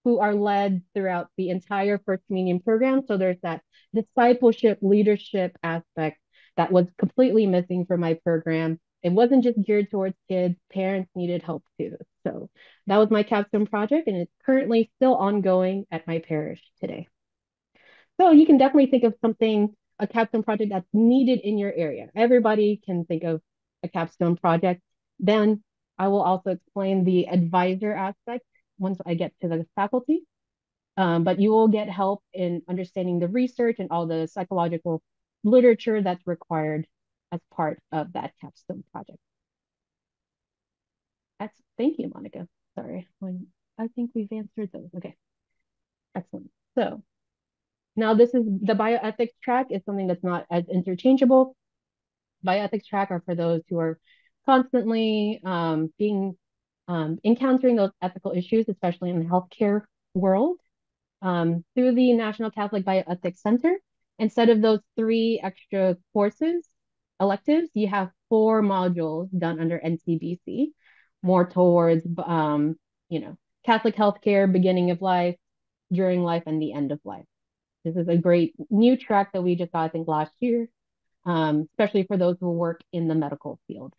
who are led throughout the entire First Communion program. So there's that discipleship, leadership aspect that was completely missing from my program. It wasn't just geared towards kids, parents needed help too. So that was my capstone project, and it's currently still ongoing at my parish today. So you can definitely think of something, a capstone project that's needed in your area. Everybody can think of a capstone project. Then I will also explain the advisor aspect once I get to the faculty. But you will get help in understanding the research and all the psychological literature that's required as part of that capstone project. Thank you, Monica. Sorry, I think we've answered those. Okay, excellent. So now this is the bioethics track is something that's not as interchangeable. Bioethics track are for those who are constantly encountering those ethical issues, especially in the healthcare world. Through the National Catholic Bioethics Center, instead of those 3 extra courses, electives, you have 4 modules done under NCBC, more towards, Catholic healthcare, beginning of life, during life, and the end of life. This is a great new track that we just got, I think, last year, especially for those who work in the medical field.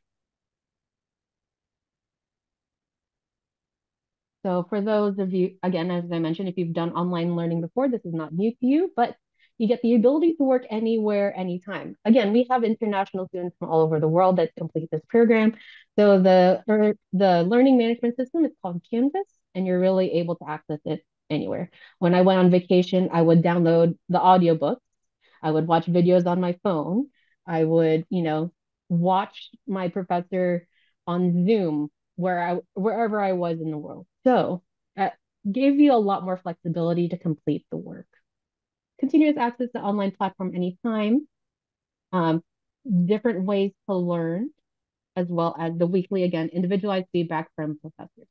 So for those of you, again, as I mentioned, if you've done online learning before, this is not new to you, but you get the ability to work anywhere, anytime. Again, we have international students from all over the world that complete this program. So the learning management system is called Canvas, and you're really able to access it anywhere. When I went on vacation, I would download the audiobooks. I would watch videos on my phone. I would, watch my professor on Zoom wherever I was in the world. So that gave you a lot more flexibility to complete the work. Continuous access to online platform anytime, um, different ways to learn, as well as the weekly, again, individualized feedback from professors.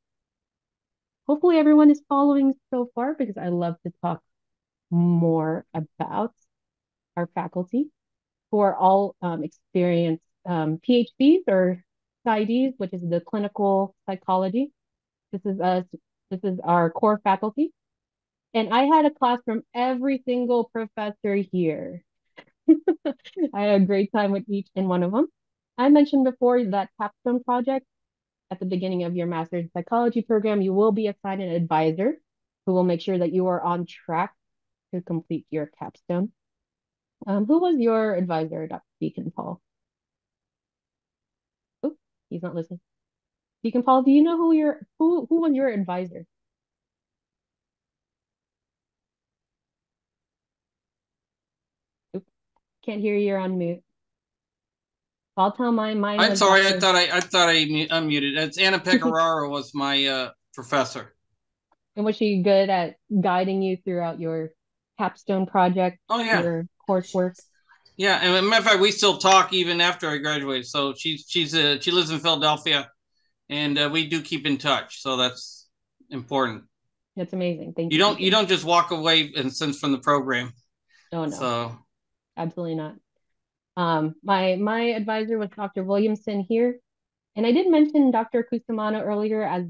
Hopefully everyone is following so far because I love to talk more about our faculty who are all experienced PhDs or PsyDs, which is the clinical psychology. This is us. This is our core faculty. And I had a class from every single professor here. I had a great time with each and one of them. I mentioned before that capstone project at the beginning of your master's psychology program, you will be assigned an advisor who will make sure that you are on track to complete your capstone. Who was your advisor, Dr. Deacon Paul? Oh, he's not listening. Deacon Paul, do you know who was your advisor? Oops, can't hear you. You're on mute. I'll tell mine. I'm sorry. I thought I unmuted. It's Anna Pecoraro was my professor. And was she good at guiding you throughout your capstone project? Oh yeah, your coursework. Yeah, and as a matter of fact, we still talk even after I graduated. So she lives in Philadelphia, and we do keep in touch. So that's important. That's amazing. Thank you. You don't just walk away and since from the program. Oh no, so absolutely not. My advisor was Dr. Williamson here, and I did mention Dr. Cusimano earlier as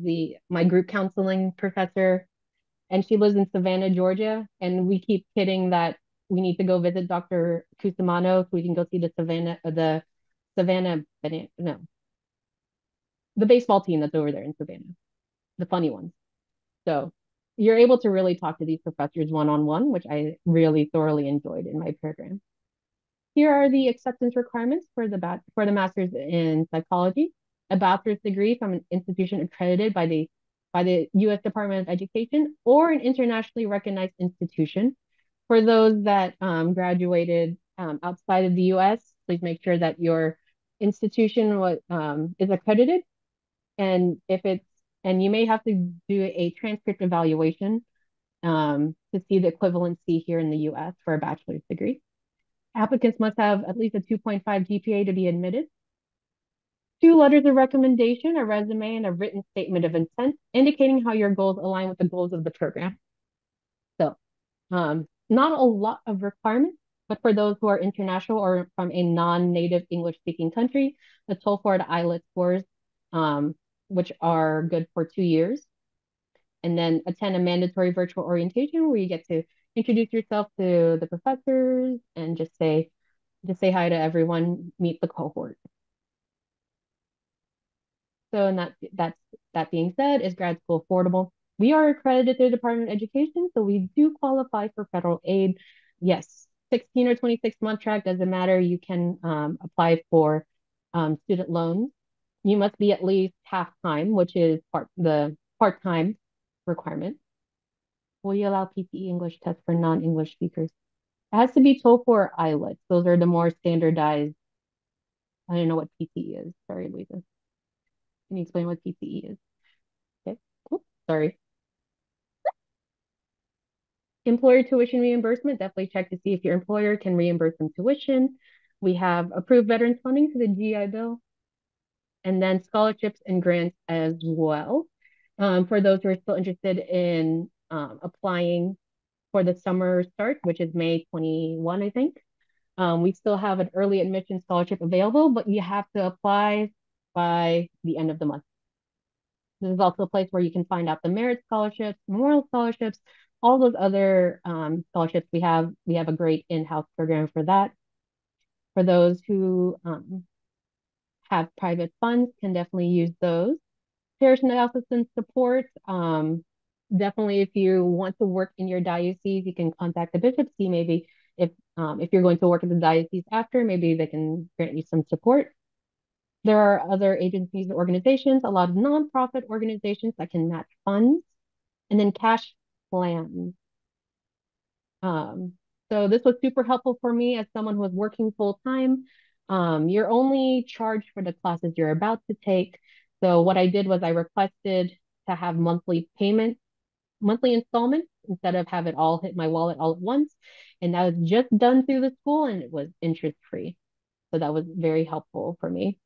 my group counseling professor, and she lives in Savannah, Georgia, and we keep kidding that we need to go visit Dr. Cusimano so we can go see no, the baseball team that's over there in Savannah, the funny ones. So you're able to really talk to these professors one-on-one, which I really thoroughly enjoyed in my program. Here are the acceptance requirements for the master's in psychology: a bachelor's degree from an institution accredited by the U.S. Department of Education or an internationally recognized institution. For those that graduated outside of the U.S., please make sure that your institution is accredited, and you may have to do a transcript evaluation to see the equivalency here in the U.S. for a bachelor's degree. Applicants must have at least a 2.5 GPA to be admitted. 2 letters of recommendation, a resume, and a written statement of intent indicating how your goals align with the goals of the program. So, not a lot of requirements, but for those who are international or from a non-native English-speaking country, the TOEFL or IELTS scores, which are good for 2 years. And then attend a mandatory virtual orientation where you get to introduce yourself to the professors and just say hi to everyone, meet the cohort. So, and that being said, is grad school affordable? We are accredited through the Department of Education, so we do qualify for federal aid. Yes, 16 or 26-month track, doesn't matter. You can apply for student loans. You must be at least half-time, which is the part-time requirement. Will you allow PTE English tests for non-English speakers? It has to be TOEFL or IELTS. Those are the more standardized. I don't know what PTE is. Sorry, Lisa. Can you explain what PTE is? Okay. Oops, sorry. Employer tuition reimbursement. Definitely check to see if your employer can reimburse some tuition. We have approved veterans funding for the GI Bill, and then scholarships and grants as well. For those who are still interested in applying for the summer start, which is May 21, I think. We still have an early admission scholarship available, but you have to apply by the end of the month. This is also a place where you can find out the merit scholarships, memorial scholarships, all those other scholarships. We have a great in-house program for that. For those who have private funds, can definitely use those. Parish diocesan support. Definitely, if you want to work in your diocese, you can contact the bishop. See maybe if you're going to work in the diocese after, maybe they can grant you some support. There are other agencies and organizations, a lot of nonprofit organizations that can match funds, and then cash plans. So this was super helpful for me as someone who was working full time. You're only charged for the classes you're about to take. So what I did was I requested to have monthly installments instead of have it all hit my wallet all at once. And that was just done through the school and it was interest free. So that was very helpful for me.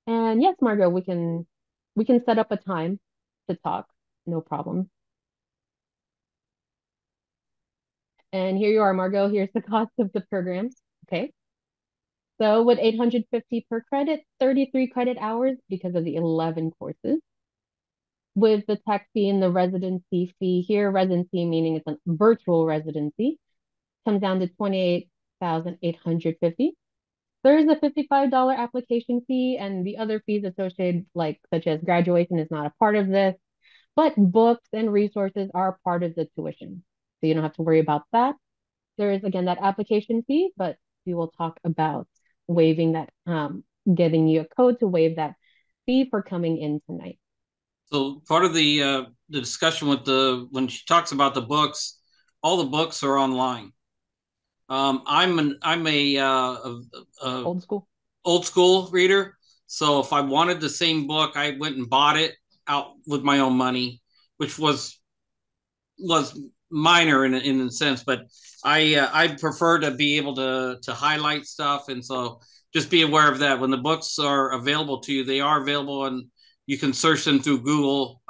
And yes, Margot, we can set up a time to talk. No problem. And here you are, Margot. Here's the cost of the programs. Okay. So with 850 per credit, 33 credit hours because of the 11 courses. With the tech fee and the residency fee here, residency meaning it's a virtual residency, comes down to 28,850. There's a $55 application fee and the other fees associated, such as graduation is not a part of this, but books and resources are part of the tuition. So you don't have to worry about that. There is, again, that application fee, but we will talk about waiving that, getting you a code to waive that fee for coming in tonight. So part of the discussion with when she talks about the books, all the books are online. I'm a old school reader. So if I wanted the same book, I went and bought it out with my own money, which was minor in a sense, but I prefer to be able to highlight stuff, and so just be aware of that. When the books are available to you, they are available, and you can search them through Google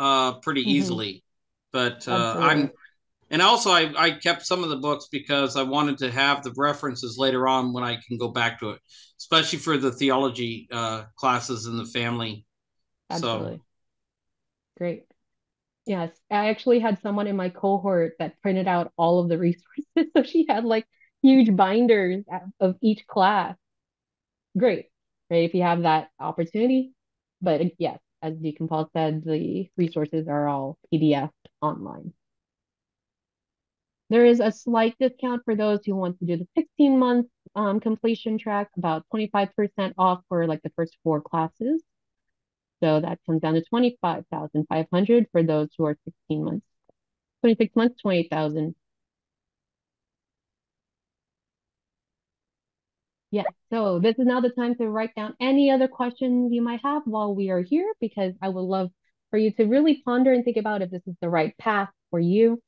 pretty easily. But And also, I kept some of the books because I wanted to have the references later on when I can go back to it, especially for the theology classes in the family. So, Absolutely. Great. Yes, I actually had someone in my cohort that printed out all of the resources. So she had like huge binders of each class. Great, right? If you have that opportunity. But yes, as Deacon Paul said, the resources are all PDF online. There is a slight discount for those who want to do the 16-month completion track, about 25% off for like the first 4 classes. So that comes down to 25,500 for those who are 16 months. 26 months, 28,000. Yes. So this is now the time to write down any other questions you might have while we are here, because I would love for you to really ponder and think about if this is the right path for you.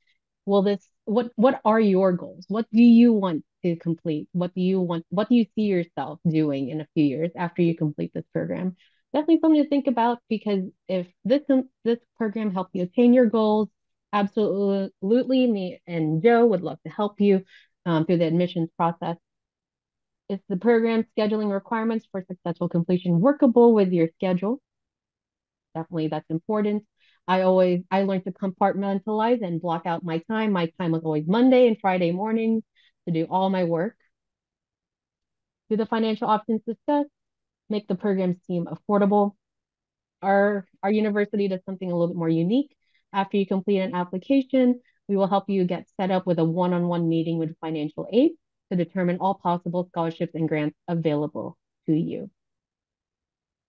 Will this, what are your goals? What do you want to complete? What do you see yourself doing in a few years after you complete this program? Definitely something to think about, because if this program helps you attain your goals, absolutely me and Joe would love to help you through the admissions process. Is the program scheduling requirements for successful completion workable with your schedule? Definitely that's important. I learned to compartmentalize and block out my time. My time was always Monday and Friday mornings to do all my work. Do the financial options discuss? Make the program seem affordable. Our university does something a little bit more unique. After you complete an application, we will help you get set up with a one-on-one meeting with financial aid to determine all possible scholarships and grants available to you.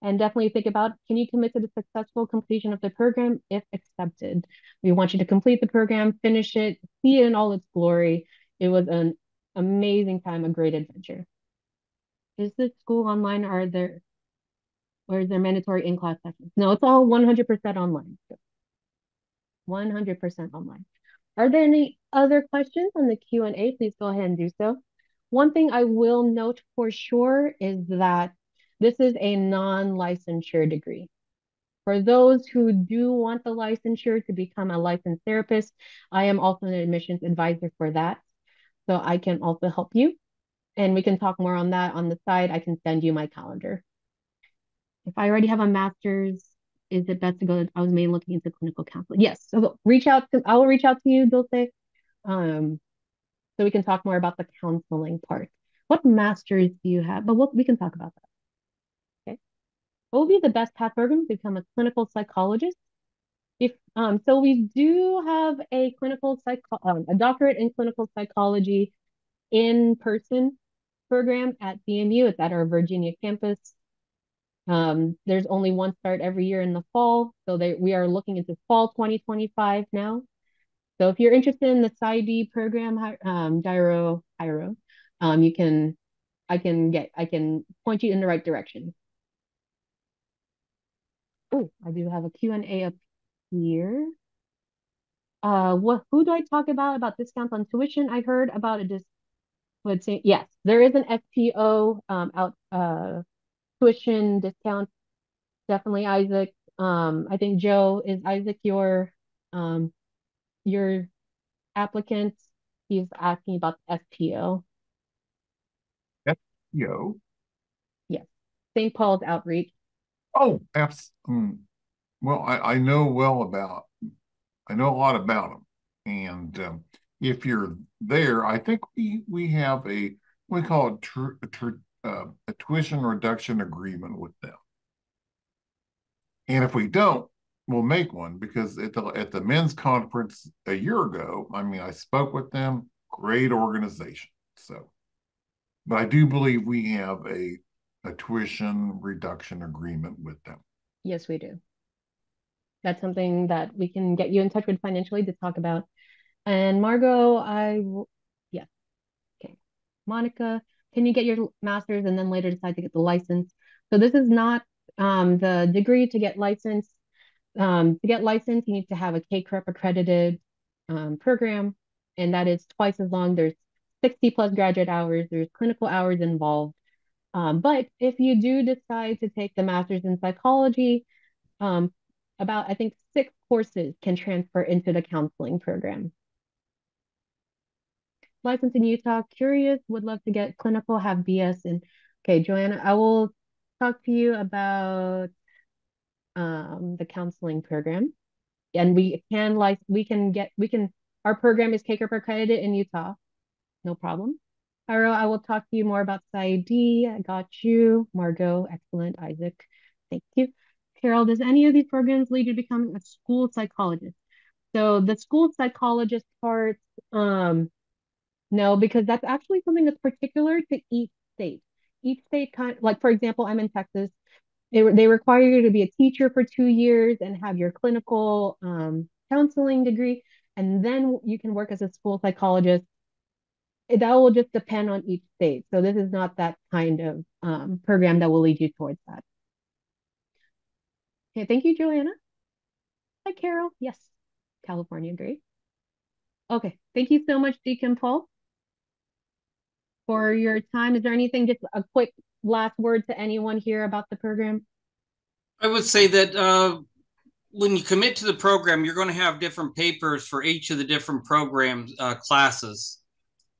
And definitely think about, can you commit to the successful completion of the program if accepted? We want you to complete the program, finish it, see it in all its glory. It was an amazing time, a great adventure. Is this school online? Or is there mandatory in-class sessions? No, it's all 100% online. 100% online. Are there any other questions on the Q&A? Please go ahead and do so. One thing I will note for sure is that this is a non-licensure degree. For those who do want the licensure to become a licensed therapist, I am also an admissions advisor for that. So I can also help you. And we can talk more on that on the side. I can send you my calendar. If I already have a master's, is it best to go? I was mainly looking into clinical counseling. Yes. So I will reach out to you, Dulce, so we can talk more about the counseling part. What master's do you have? But we can talk about that. Okay. What would be the best path program to become a clinical psychologist? If so we do have a doctorate in clinical psychology in person program at CMU. It's at our Virginia campus. There's only one start every year in the fall, so we are looking into fall 2025 now. So if you're interested in the PsyD program, Hiro, you can I can point you in the right direction. Oh, I do have a Q&A up here. Who do I talk about discounts on tuition? I heard about let's say yes, there is an FTO out tuition discount. Definitely Isaac. I think Joe, is Isaac your applicant? He's asking about the FTO. Yo. Yes. St. Paul's outreach. Oh, well, I know a lot about them. And if you're there, I think we have we call it a tuition reduction agreement with them. And if we don't, we'll make one, because at the men's conference a year ago, I mean, I spoke with them, great organization. So, but I do believe we have a tuition reduction agreement with them. Yes, we do. That's something that we can get you in touch with financially to talk about. And Margot, yes. Okay. Monica, can you get your master's and then later decide to get the license? So this is not the degree to get licensed. To get licensed, you need to have a CACREP accredited program, and that is twice as long. There's 60 plus graduate hours. There's clinical hours involved. But if you do decide to take the master's in psychology, about I think 6 courses can transfer into the counseling program. licensed in Utah, curious, would love to get clinical, have BS. And okay, Joanna, I will talk to you about the counseling program. And our program is CACRP accredited in Utah. No problem. Ira, I will talk to you more about PsyD. I got you. Margot, excellent. Isaac, thank you. Carol, does any of these programs lead you to becoming a school psychologist? So the school psychologist part, no, because that's actually something that's particular to each state. Each state like for example, I'm in Texas. They require you to be a teacher for 2 years and have your clinical counseling degree, and then you can work as a school psychologist. That will just depend on each state. So this is not that kind of program that will lead you towards that. Okay, thank you, Joanna. Hi, Carol. Yes, California, great. Okay, thank you so much, Deacon Paul, for your time. Is there anything, just a quick last word to anyone here about the program? I would say that when you commit to the program, you're going to have different papers for each of the different programs classes.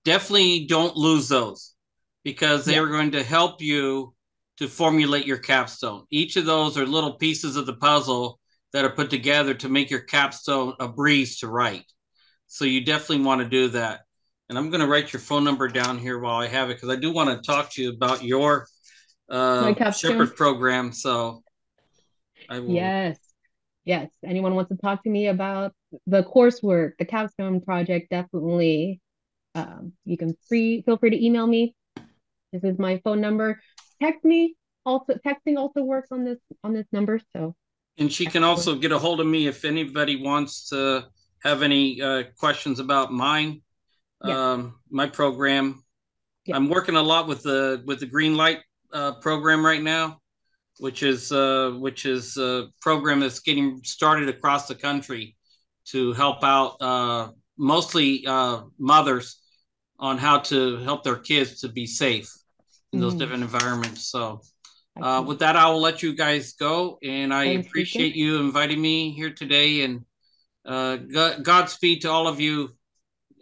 Definitely don't lose those, because they are going to help you to formulate your capstone. Each of those are little pieces of the puzzle that are put together to make your capstone a breeze to write. So you definitely want to do that. And I'm going to write your phone number down here while I have it, because I do want to talk to you about your Shepherd program. So I will. Yes. Anyone wants to talk to me about the coursework, the capstone project, definitely. You can feel free to email me. This is my phone number. Text me. Also, texting also works on this number. So. And she can also get a hold of me if anybody wants to have any questions about mine, my program. I'm working a lot with the Green Light program right now, which is a program that's getting started across the country to help out mostly mothers on how to help their kids to be safe in those different environments. So with that, I will let you guys go, and I appreciate you inviting me here today, and Godspeed to all of you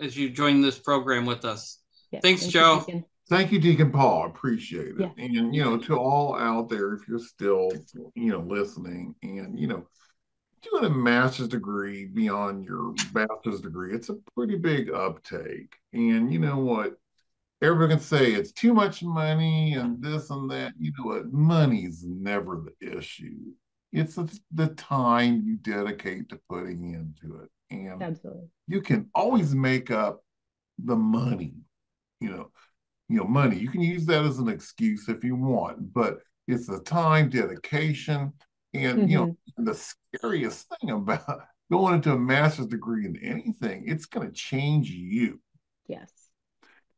as you join this program with us. Thanks, Joe. Thank you, Deacon Paul. Appreciate it. And, to all out there, if you're still, listening and, doing a master's degree beyond your bachelor's degree, it's a pretty big uptake. And you know what? Everyone can say it's too much money and this and that. You know what? Money's never the issue. It's the time you dedicate to putting into it. And absolutely, you can always make up the money, money. You can use that as an excuse if you want, but it's the time, dedication, and the scariest thing about going into a master's degree in anything, it's going to change you. Yes.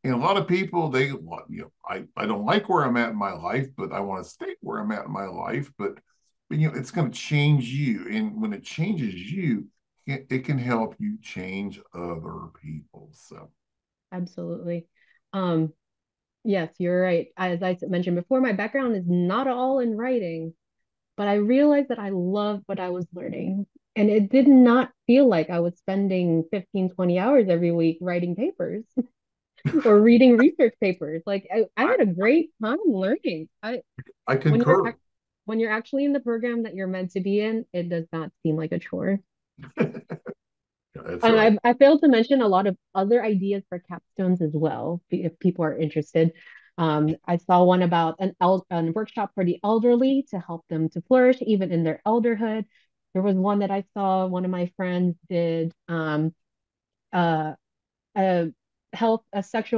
And a lot of people, I don't like where I'm at in my life, but I want to stay where I'm at in my life. But it's going to change you, and when it changes you, it can help you change other people. So, absolutely. Yes, you're right. As I mentioned before, my background is not all in writing, but I realized that I loved what I was learning. And it did not feel like I was spending 15, 20 hours every week writing papers or reading research papers. Like I had a great time learning. I concur. When you're actually in the program that you're meant to be in, it does not seem like a chore. That's and right. I failed to mention a lot of other ideas for capstones as well, if people are interested. I saw one about a workshop for the elderly to help them to flourish even in their elderhood. There was one that I saw one of my friends did uh, a sex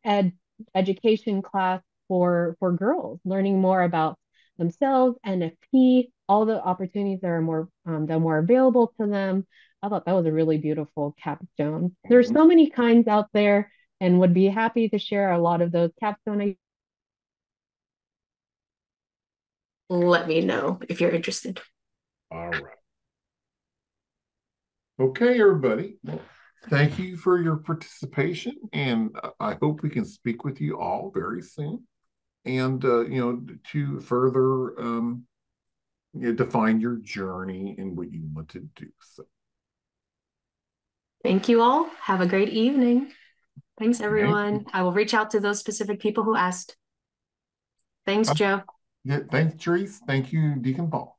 ed education class for girls, learning more about themselves, NFP, all the opportunities that are more available to them. I thought that was a really beautiful capstone. There's so many kinds out there, and would be happy to share a lot of those capstone. Let me know if you're interested. All right. Okay, everybody. Well, thank you for your participation, and I hope we can speak with you all very soon, and to further define your journey and what you want to do. So, thank you all. Have a great evening. Thanks, Thank everyone. you. I will reach out to those specific people who asked. Thanks, Joe. Yeah, thanks, Therese. Thank you, Deacon Paul.